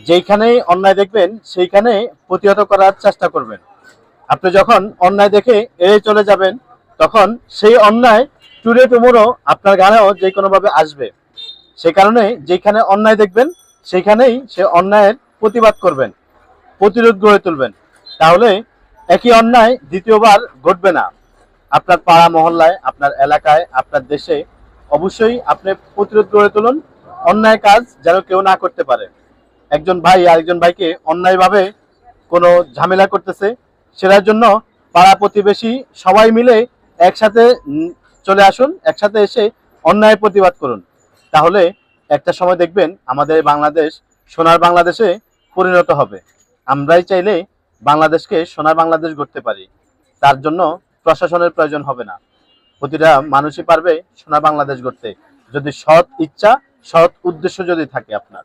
যেইখানেই অন্যায় দেখবেন সেইখানে প্রতিহত করার চেষ্টা করবেন। আপনি যখন অন্যায় দেখে এড়িয়ে চলে যাবেন, তখন সেই অন্যায় টুরে টুমোরও আপনার গানেও যে কোনোভাবে আসবে। সে কারণে যেখানে অন্যায় দেখবেন সেখানেই সে অন্যায়ের প্রতিবাদ করবেন, প্রতিরোধ গড়ে তুলবেন। তাহলে একই অন্যায় দ্বিতীয়বার ঘটবে না। আপনার পাড়া মহল্লায়, আপনার এলাকায়, আপনার দেশে অবশ্যই আপনি প্রতিরোধ গড়ে তুলুন। অন্যায় কাজ যেন কেউ না করতে পারে। একজন ভাই আরেকজন ভাইকে অন্যায়ভাবে কোনো ঝামেলা করতেছে, সেটার জন্য পাড়া প্রতিবেশী সবাই মিলে একসাথে চলে আসুন, একসাথে এসে অন্যায় প্রতিবাদ করুন। তাহলে একটা সময় দেখবেন আমাদের বাংলাদেশ সোনার বাংলাদেশে পরিণত হবে। আমরাই চাইলে বাংলাদেশকে সোনার বাংলাদেশ গড়তে পারি। তার জন্য প্রশাসনের প্রয়োজন হবে না, প্রতিটা মানুষই পারবে সোনার বাংলাদেশ গড়তে, যদি সৎ ইচ্ছা, সৎ উদ্দেশ্য যদি থাকে আপনার।